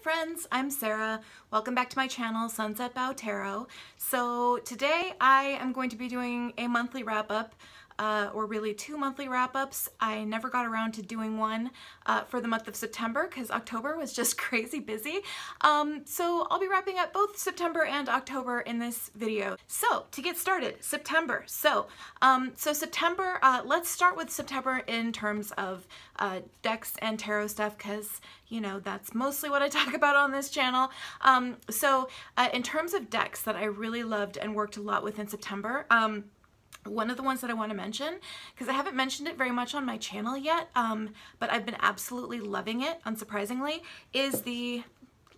friends, I'm Sarah. Welcome back to my channel, Sunset Bow Tarot. So today I am going to be doing a monthly wrap-up, or really two monthly wrap-ups. I never got around to doing one for the month of September because October was just crazy busy. So I'll be wrapping up both September and October in this video. So to get started, September. So September, let's start with September in terms of decks and tarot stuff because, you know, that's mostly what I talk about on this channel. In terms of decks that I really loved and worked a lot with in September, one of the ones that I want to mention, because I haven't mentioned it very much on my channel yet, but I've been absolutely loving it, unsurprisingly, is the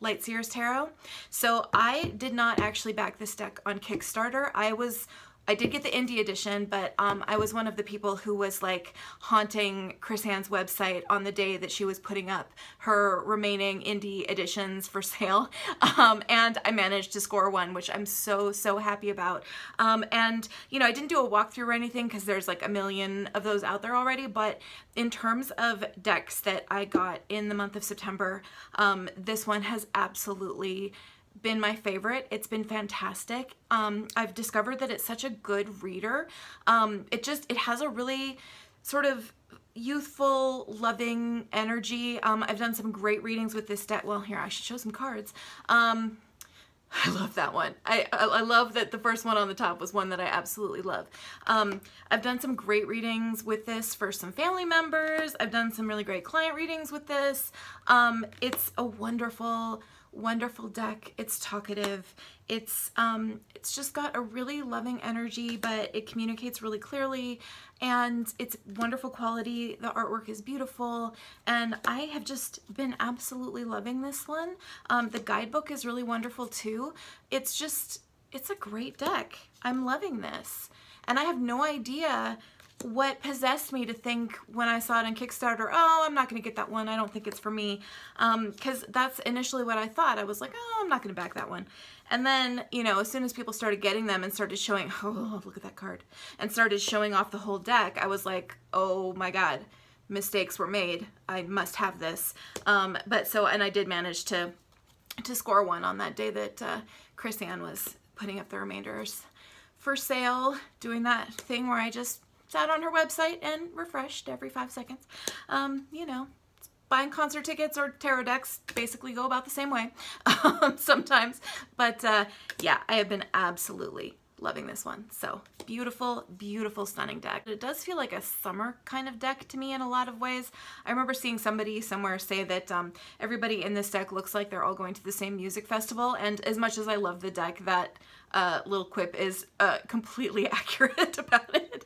Lightseers Tarot. So I did not actually back this deck on Kickstarter. I did get the indie edition, but I was one of the people who was like haunting KrisAnne's website on the day that she was putting up her remaining indie editions for sale. And I managed to score one, which I'm so happy about. And you know, I didn't do a walkthrough or anything because there's like a million of those out there already, but in terms of decks that I got in the month of September, this one has absolutely been my favorite. It's been fantastic. I've discovered that it's such a good reader. It has a really sort of youthful, loving energy. I've done some great readings with this deck. Well, here, I should show some cards. I love that one. I love that the first one on the top was one that I absolutely love. I've done some great readings with this for some family members. I've done some really great client readings with this. It's a wonderful deck. It's talkative. It's just got a really loving energy, but it communicates really clearly, and it's wonderful quality. The artwork is beautiful, and I have just been absolutely loving this one. The guidebook is really wonderful too. It's a great deck. I'm loving this, and I have no idea what possessed me to think when I saw it on Kickstarter, oh, I'm not going to get that one. I don't think it's for me. Because that's initially what I thought. I was like, oh, I'm not going to back that one. And then, you know, as soon as people started getting them and started showing, oh, look at that card, and started showing off the whole deck, I was like, oh my God, mistakes were made. I must have this. And I did manage to score one on that day that KrisAnne was putting up the remainders for sale, doing that thing where I just sat on her website and refreshed every 5 seconds. You know, buying concert tickets or tarot decks basically go about the same way sometimes. But yeah, I have been absolutely loving this one. So beautiful, beautiful, stunning deck. It does feel like a summer kind of deck to me in a lot of ways. I remember seeing somebody somewhere say that everybody in this deck looks like they're all going to the same music festival, and as much as I love the deck, that little quip is completely accurate about it.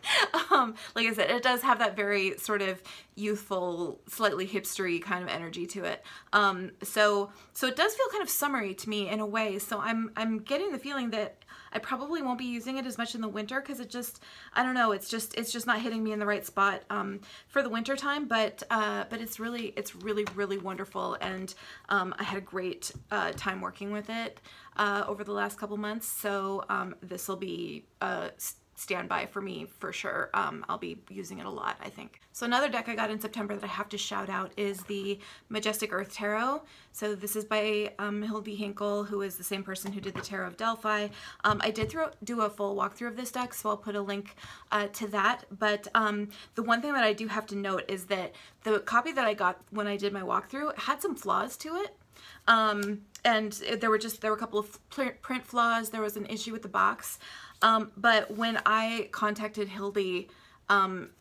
Like I said, it does have that very sort of youthful, slightly hipstery kind of energy to it. So it does feel kind of summery to me in a way. So I'm getting the feeling that I probably won't be using it as much in the winter because it just, I don't know, it's just not hitting me in the right spot for the winter time. But it's really wonderful, and I had a great time working with it over the last couple months. So this will be standby for me for sure. I'll be using it a lot, I think. So another deck I got in September that I have to shout out is the Majestic Earth Tarot. So this is by Hildy Hinkle, who is the same person who did the Tarot of Delphi. I did do a full walkthrough of this deck, so I'll put a link to that. But the one thing that I do have to note is that the copy that I got when I did my walkthrough had some flaws to it. And there were a couple of print flaws. There was an issue with the box. But when I contacted Hildy,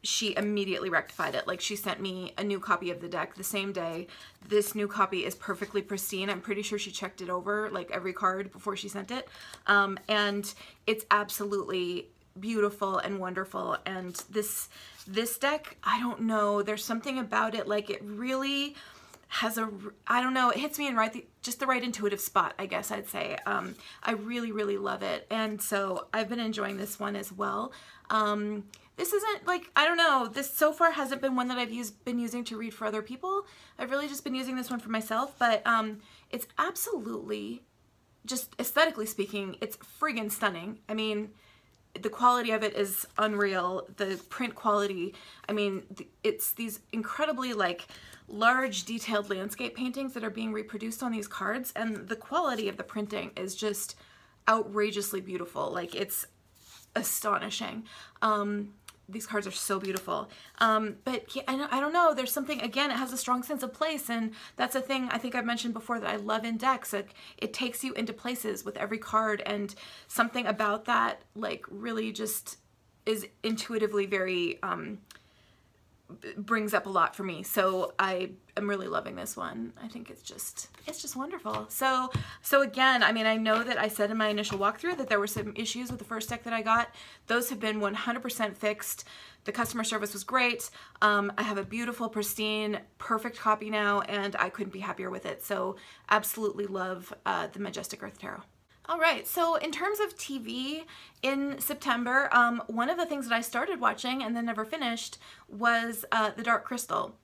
she immediately rectified it. Like, she sent me a new copy of the deck the same day. This new copy is perfectly pristine. I'm pretty sure she checked it over, like every card before she sent it. And it's absolutely beautiful and wonderful. And this deck, I don't know, there's something about it, like it really has I don't know, it hits me in just the right intuitive spot, I guess I'd say. I really love it, and so I've been enjoying this one as well. This isn't like, I don't know, this so far hasn't been one that I've been using to read for other people. I've really just been using this one for myself, but it's absolutely, just aesthetically speaking, it's friggin' stunning. I mean, the quality of it is unreal. The print quality, I mean, it's these incredibly like large detailed landscape paintings that are being reproduced on these cards, and the quality of the printing is just outrageously beautiful. Like, it's astonishing. These cards are so beautiful. But yeah, I don't know, there's something, again, it has a strong sense of place, and that's a thing I think I've mentioned before that I love in decks. Like, it takes you into places with every card, and something about that, like, really just is intuitively very, brings up a lot for me. So I am really loving this one. I think it's just wonderful. So again, I mean, I know that I said in my initial walkthrough that there were some issues with the first deck that I got. Those have been 100% fixed. The customer service was great. I have a beautiful, pristine, perfect copy now, and I couldn't be happier with it. So absolutely love the Majestic Earth Tarot. All right, so in terms of TV in September, one of the things that I started watching and then never finished was The Dark Crystal.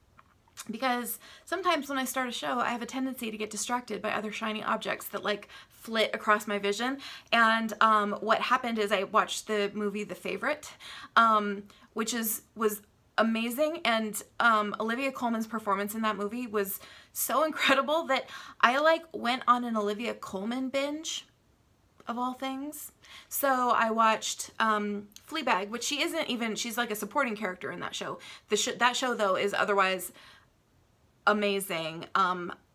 Because sometimes when I start a show, I have a tendency to get distracted by other shiny objects that like flit across my vision. And what happened is I watched the movie The Favorite, which was amazing, and Olivia Colman's performance in that movie was so incredible that I like went on an Olivia Colman binge, of all things. So I watched Fleabag, which she isn't even, she's like a supporting character in that show. That show though is otherwise amazing.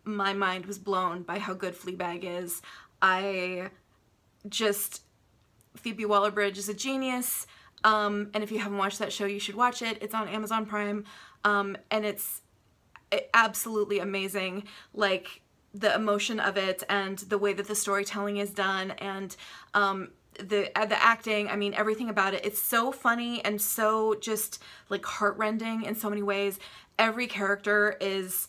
My mind was blown by how good Fleabag is. Phoebe Waller-Bridge is a genius, and if you haven't watched that show, you should watch it. It's on Amazon Prime, and it's absolutely amazing. Like, the emotion of it and the way that the storytelling is done, and the acting, I mean, everything about it. It's so funny and so just like heartrending in so many ways. Every character is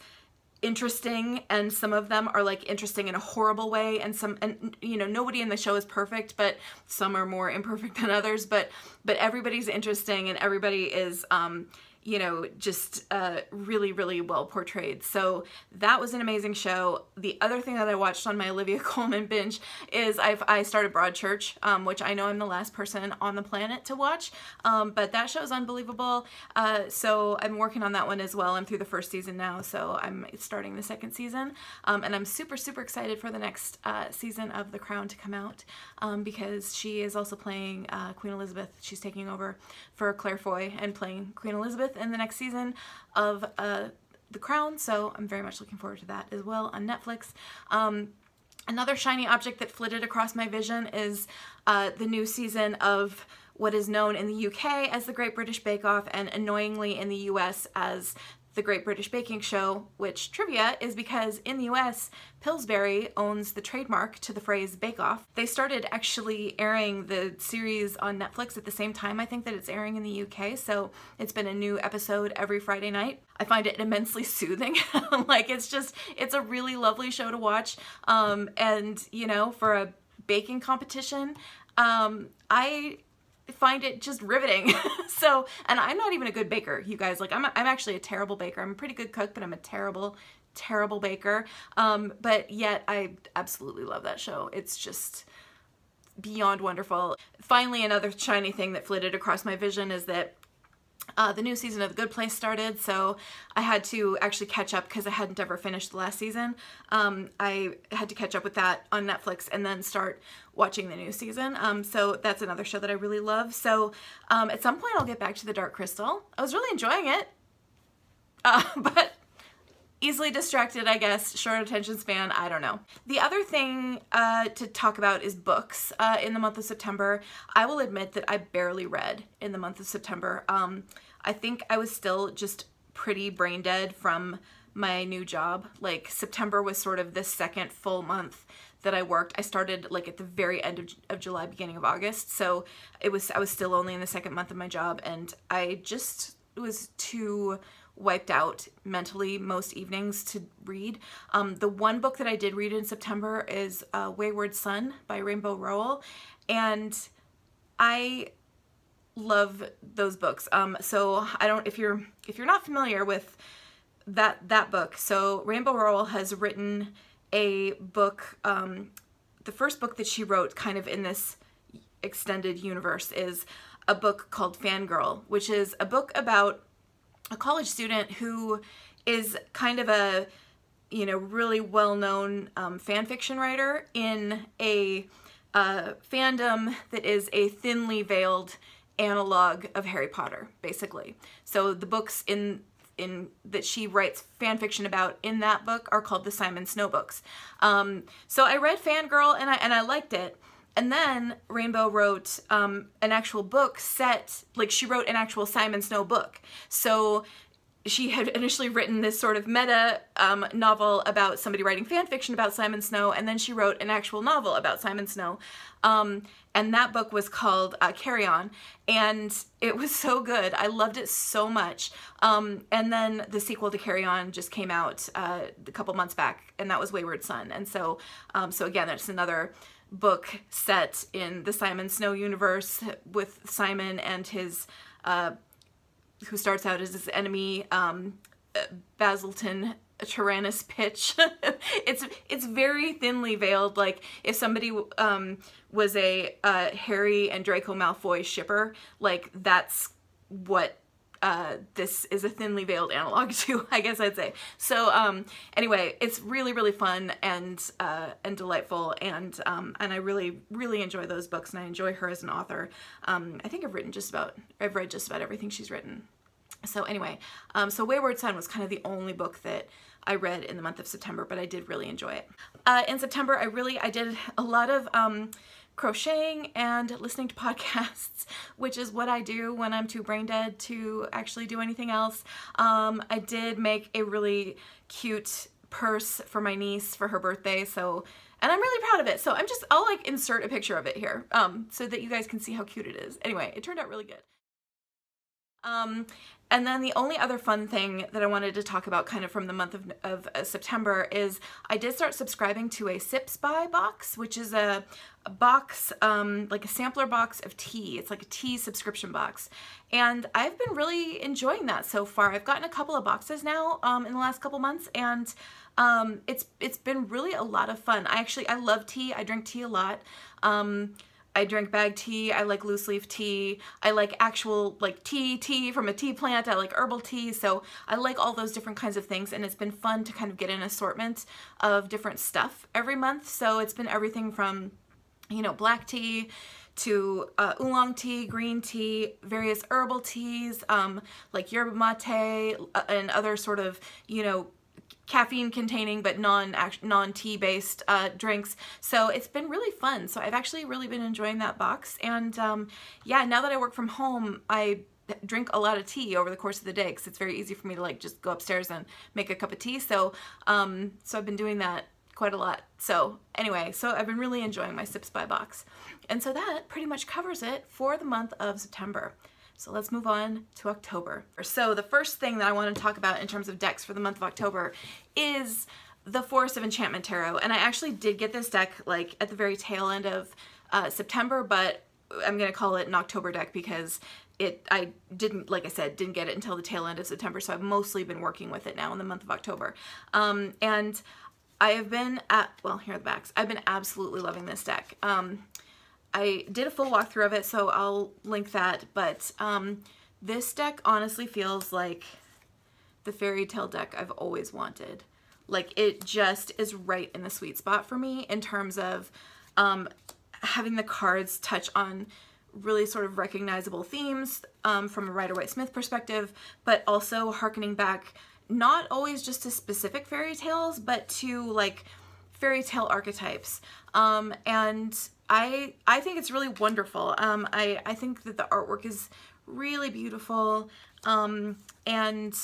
interesting, and some of them are like interesting in a horrible way, and you know, nobody in the show is perfect, but some are more imperfect than others, but everybody's interesting, and everybody is you know, just really, really well portrayed. So that was an amazing show. The other thing that I watched on my Olivia Colman binge is I started Broadchurch, which I know I'm the last person on the planet to watch, but that show is unbelievable. So I'm working on that one as well. I'm through the first season now, so I'm starting the second season, and I'm super, super excited for the next season of The Crown to come out, because she is also playing Queen Elizabeth. She's taking over for Claire Foy and playing Queen Elizabeth in the next season of The Crown, so I'm very much looking forward to that as well on Netflix. Another shiny object that flitted across my vision is the new season of what is known in the UK as the Great British Bake Off, and annoyingly in the US as the Great British Baking Show, which trivia is because in the US, Pillsbury owns the trademark to the phrase bake off. They started actually airing the series on Netflix at the same time I think that it's airing in the UK, so it's been a new episode every Friday night. I find it immensely soothing. Like, it's a really lovely show to watch, and you know, for a baking competition, I find it just riveting. So, and I'm not even a good baker, you guys. Like, I'm actually a terrible baker. I'm a pretty good cook, but I'm a terrible baker. But yet I absolutely love that show. It's just beyond wonderful. Finally, another shiny thing that flitted across my vision is that the new season of The Good Place started, so I had to actually catch up because I hadn't ever finished the last season. I had to catch up with that on Netflix and then start watching the new season. So that's another show that I really love. So at some point I'll get back to The Dark Crystal. I was really enjoying it, but easily distracted, I guess, short attention span, I don't know. The other thing to talk about is books in the month of September. I will admit that I barely read in the month of September. I think I was still just pretty brain dead from my new job. Like, September was sort of the second full month that I worked. I started like at the very end of July, beginning of August, so I was still only in the second month of my job, and I just was too wiped out mentally most evenings to read. The one book that I did read in September is Wayward Son by Rainbow Rowell, and I love those books. So if you're not familiar with that book, so Rainbow Rowell has written a book, the first book that she wrote kind of in this extended universe is a book called Fangirl, which is a book about a college student who is kind of a, you know, really well-known fan fiction writer in a fandom that is a thinly veiled analog of Harry Potter, basically. So the books in that she writes fan fiction about in that book are called the Simon Snow books. So I read Fangirl and I liked it. And then Rainbow wrote an actual book set, like she wrote an actual Simon Snow book. So she had initially written this sort of meta novel about somebody writing fan fiction about Simon Snow, and then she wrote an actual novel about Simon Snow. And that book was called Carry On, and it was so good. I loved it so much. And then the sequel to Carry On just came out a couple months back, and that was Wayward Son. And so, so again, that's another book set in the Simon Snow universe with Simon and his who starts out as his enemy, Basilton Tyrannus Pitch. It's very thinly veiled. Like if somebody was a Harry and Draco Malfoy shipper, like that's what this is a thinly veiled analog to, I guess I'd say. So anyway, it's really, really fun and delightful, and I really, really enjoy those books, and I enjoy her as an author. I think I've read just about everything she's written. So anyway, so Wayward Son was kind of the only book that I read in the month of September, but I did really enjoy it. In September, I did a lot of crocheting and listening to podcasts, which is what I do when I'm too brain dead to actually do anything else. I did make a really cute purse for my niece for her birthday, so, and I'm really proud of it. So I'll like insert a picture of it here so that you guys can see how cute it is. Anyway, it turned out really good. And then the only other fun thing that I wanted to talk about kind of from the month of September is I did start subscribing to a Sips By box, which is a box, like a sampler box of tea. It's like a tea subscription box. And I've been really enjoying that so far. I've gotten a couple of boxes now in the last couple months, and it's been really a lot of fun. I love tea. I drink tea a lot. I drink bag tea, I like loose leaf tea, I like actual like tea from a tea plant, I like herbal tea, so I like all those different kinds of things, and it's been fun to kind of get an assortment of different stuff every month. So it's been everything from, you know, black tea to oolong tea, green tea, various herbal teas, like yerba mate and other sort of, you know, caffeine containing but non-tea based drinks. So it's been really fun. So I've actually really been enjoying that box. And yeah, now that I work from home, I drink a lot of tea over the course of the day because it's very easy for me to like just go upstairs and make a cup of tea. So so I've been doing that quite a lot. So anyway, so I've been really enjoying my Sips By box. And so that pretty much covers it for the month of September. So let's move on to October. So the first thing that I want to talk about in terms of decks for the month of October is the Forest of Enchantment Tarot. And I actually did get this deck like at the very tail end of September, but I'm going to call it an October deck because I didn't, like I said, didn't get it until the tail end of September. So I've mostly been working with it now in the month of October. And I have been well, here are the backs. I've been absolutely loving this deck. I did a full walkthrough of it, so I'll link that, but this deck honestly feels like the fairy tale deck I've always wanted. Like, it just is right in the sweet spot for me in terms of having the cards touch on really sort of recognizable themes from a Rider-Waite-Smith perspective, but also harkening back not always just to specific fairy tales, but to like fairy tale archetypes. And I think it's really wonderful. I think that the artwork is really beautiful, and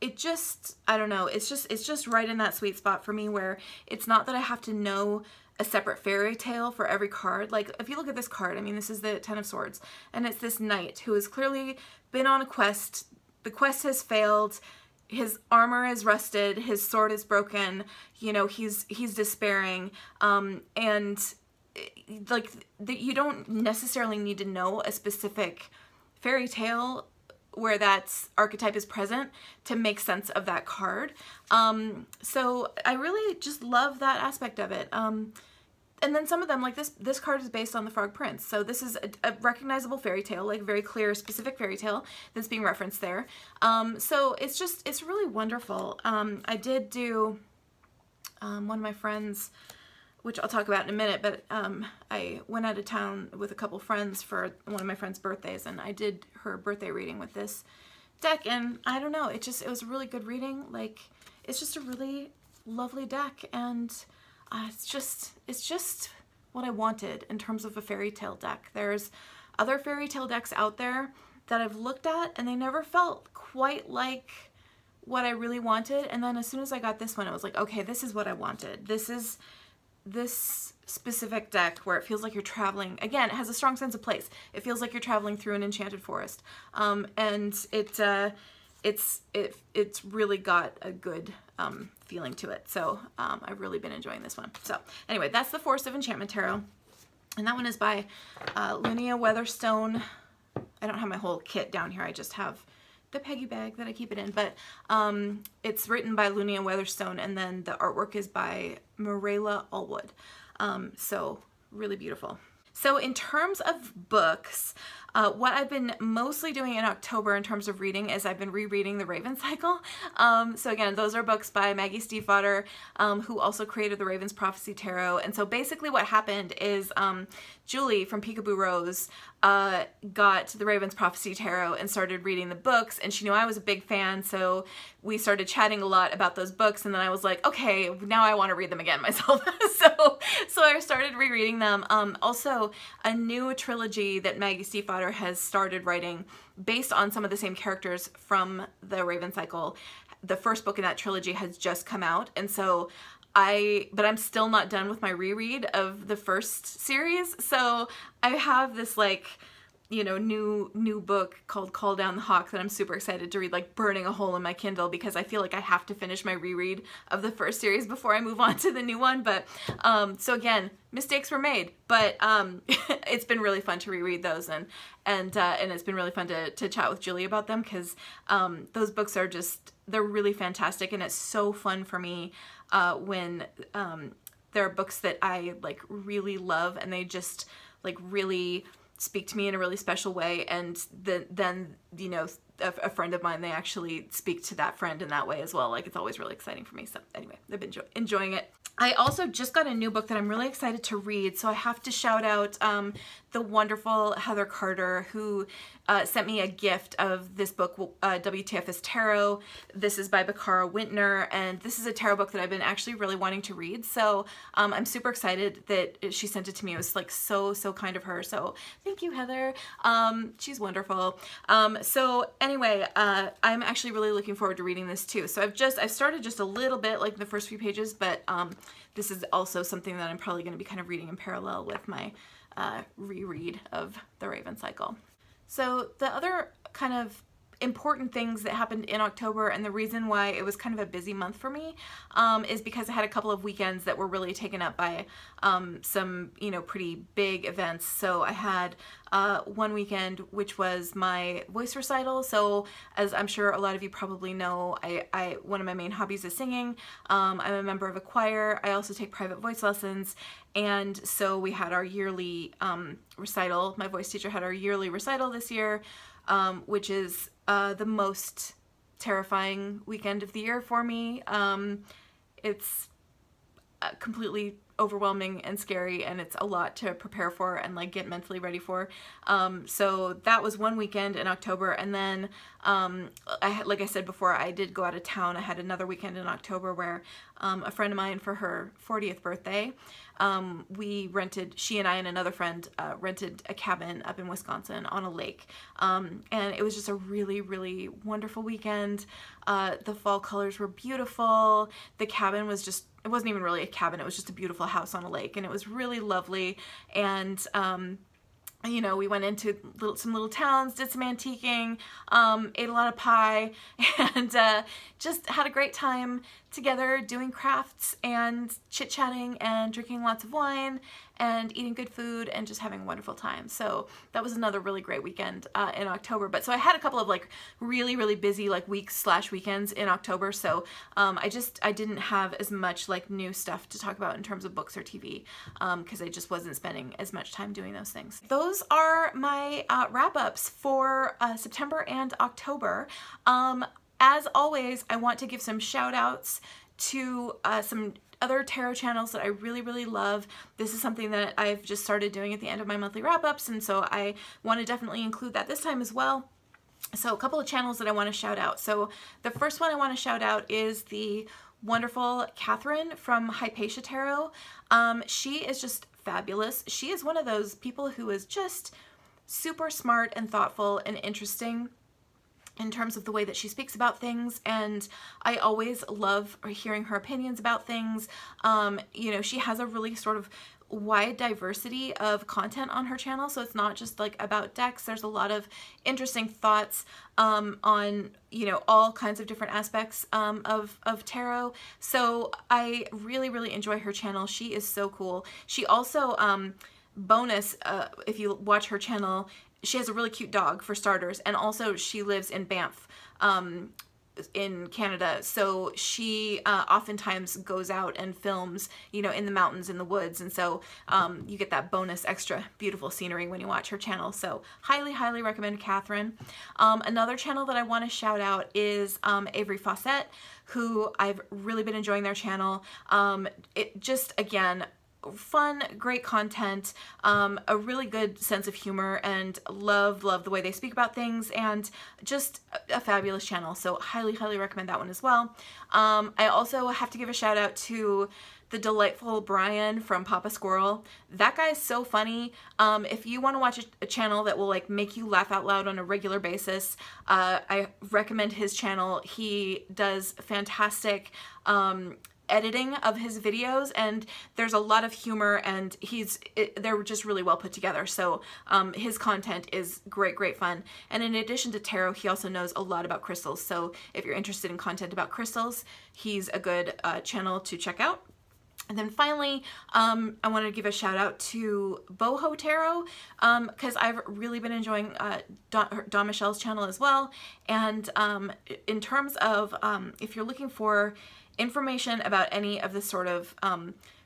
it just, I don't know, it's just right in that sweet spot for me where it's not that I have to know a separate fairy tale for every card. Like, if you look at this card, I mean, this is the Ten of Swords, and it's this knight who has clearly been on a quest. The quest has failed. His armor is rusted. His sword is broken. You know, he's despairing, and like you don't necessarily need to know a specific fairy tale where that archetype is present to make sense of that card. So I really just love that aspect of it. and then some of them, like this card is based on The Frog Prince. So this is a recognizable fairy tale, like a very clear, specific fairy tale that's being referenced there. So it's really wonderful. I did do one of my friends, which I'll talk about in a minute, but I went out of town with a couple friends for one of my friends' birthdays, and I did her birthday reading with this deck, and I don't know, it was a really good reading. Like, it's just a really lovely deck, and it's just what I wanted in terms of a fairy tale deck. There's other fairy tale decks out there that I've looked at, and they never felt quite like what I really wanted, and then as soon as I got this one, it was like, okay, this is what I wanted. This is this specific deck where it feels like you're traveling. Again, it has a strong sense of place. It feels like you're traveling through an enchanted forest, and it's really got a good feeling to it. So I've really been enjoying this one. So anyway, that's the Forest of Enchantment Tarot, and that one is by Lunia Weatherstone. I don't have my whole kit down here. I just have the Peggy bag that I keep it in, but it's written by Lunia Weatherstone, and then the artwork is by Mirella Allwood. So really beautiful. So in terms of books, what I've been mostly doing in October in terms of reading is I've been rereading The Raven Cycle. So again, those are books by Maggie Stiefvater, who also created the Raven's Prophecy Tarot. And so basically what happened is Julie from Peekaboo Rose got the Raven's Prophecy Tarot and started reading the books, and she knew I was a big fan, so we started chatting a lot about those books, and then I was like, okay, now I want to read them again myself. so I started rereading them. Also, a new trilogy that Maggie Stiefvater has started writing based on some of the same characters from the Raven Cycle. The first book in that trilogy has just come out, and so but I'm still not done with my reread of the first series. So I have this, like, you know, new book called Call Down the Hawk that I'm super excited to read, like burning a hole in my Kindle, because I feel like I have to finish my reread of the first series before I move on to the new one. But so again, mistakes were made, but it's been really fun to reread those, and it's been really fun to chat with Julie about them, because those books are they're really fantastic, and it's so fun for me when there are books that I like really love, and they just like really speak to me in a really special way, and then you know, a friend of mine, they actually speak to that friend in that way as well. Like, it's always really exciting for me. So anyway, I've been enjoying it. I also just got a new book that I'm really excited to read, so I have to shout out the wonderful Heather Carter, who sent me a gift of this book, WTF Tarot. This is by Bakara Wintner, and this is a tarot book that I've been actually really wanting to read, so I'm super excited that she sent it to me. It was like so kind of her, so thank you, Heather. She's wonderful. So anyway, I'm actually really looking forward to reading this too. So I've started just a little bit, like the first few pages, but this is also something that I'm probably going to be kind of reading in parallel with my reread of The Raven Cycle. So the other kind of important things that happened in October, and the reason why it was kind of a busy month for me, is because I had a couple of weekends that were really taken up by some, you know, pretty big events. So I had one weekend which was my voice recital. So as I'm sure a lot of you probably know, one of my main hobbies is singing. I'm a member of a choir. I also take private voice lessons, and so we had our yearly recital. My voice teacher had our yearly recital this year, which is the most terrifying weekend of the year for me. It's completely overwhelming and scary, and it's a lot to prepare for and like get mentally ready for. So that was one weekend in October, and then like I said before, I did go out of town. I had another weekend in October where a friend of mine, for her 40th birthday, she and I and another friend rented a cabin up in Wisconsin on a lake, and it was just a really wonderful weekend. The fall colors were beautiful. The cabin was just, it wasn't even really a cabin, it was just a beautiful house on a lake, and it was really lovely. And you know, we went into some little towns, did some antiquing, ate a lot of pie, and just had a great time together doing crafts and chit-chatting and drinking lots of wine and eating good food and just having a wonderful time. So that was another really great weekend in October. But so I had a couple of like really busy like weeks/weekends in October. So I didn't have as much like new stuff to talk about in terms of books or TV because I just wasn't spending as much time doing those things. Those are my wrap-ups for September and October. As always, I want to give some shout outs to some other tarot channels that I really love. This is something that I've just started doing at the end of my monthly wrap-ups, and so I want to definitely include that this time as well. So a couple of channels that I want to shout out. So the first one I want to shout out is the wonderful Catherine from Hypatia Tarot. She is just fabulous. She is one of those people who is just super smart and thoughtful and interesting in terms of the way that she speaks about things, and I always love hearing her opinions about things. You know, she has a really sort of wide diversity of content on her channel, so it's not just like about decks. There's a lot of interesting thoughts on, you know, all kinds of different aspects of tarot. So I really enjoy her channel. She is so cool. She also bonus, if you watch her channel, she has a really cute dog for starters, and also she lives in Banff in Canada, so she oftentimes goes out and films, you know, in the mountains, in the woods, and so you get that bonus extra beautiful scenery when you watch her channel. So highly recommend Catherine. Another channel that I want to shout out is Avery Fawcett, who I've really been enjoying their channel. It just, again, fun, great content, a really good sense of humor, and love the way they speak about things, and just a fabulous channel. So highly recommend that one as well. I also have to give a shout out to the delightful Brian from Papa Squirrel. That guy's so funny. If you want to watch a channel that will like make you laugh out loud on a regular basis, I recommend his channel. He does fantastic editing of his videos, and there's a lot of humor, and they're just really well put together. So his content is great fun. And in addition to tarot, he also knows a lot about crystals. So if you're interested in content about crystals, he's a good channel to check out. And then finally, I wanted to give a shout out to Boho Tarot, because I've really been enjoying Dawn Michelle's channel as well. And in terms of if you're looking for information about any of the sort of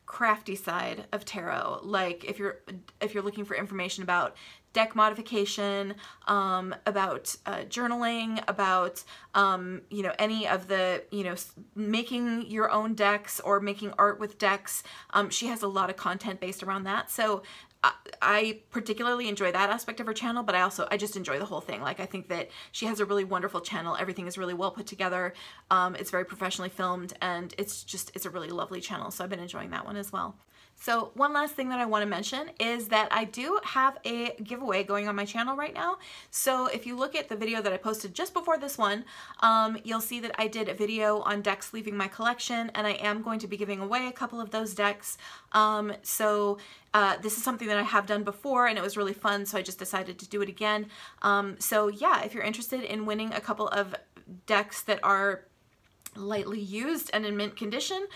crafty side of tarot, like if you're looking for information about deck modification, about journaling, about you know, any of the, you know, making your own decks or making art with decks, she has a lot of content based around that. So I particularly enjoy that aspect of her channel, but I just enjoy the whole thing. Like, I think that she has a really wonderful channel. Everything is really well put together. It's very professionally filmed, and it's a really lovely channel. So I've been enjoying that one as well. So one last thing that I want to mention is that I do have a giveaway going on my channel right now. So if you look at the video that I posted just before this one, you'll see that I did a video on decks leaving my collection, and I am going to be giving away a couple of those decks. This is something that I have done before, and it was really fun, so I just decided to do it again. So yeah, if you're interested in winning a couple of decks that are lightly used and in mint condition,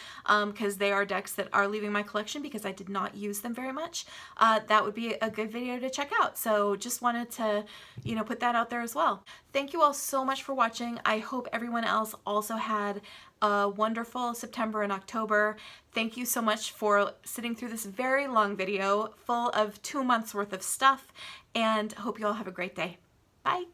because they are decks that are leaving my collection because I did not use them very much, that would be a good video to check out. So just wanted to, you know, put that out there as well. Thank you all so much for watching. I hope everyone else also had a wonderful September and October. Thank you so much for sitting through this very long video full of 2 months worth of stuff, and hope you all have a great day. Bye.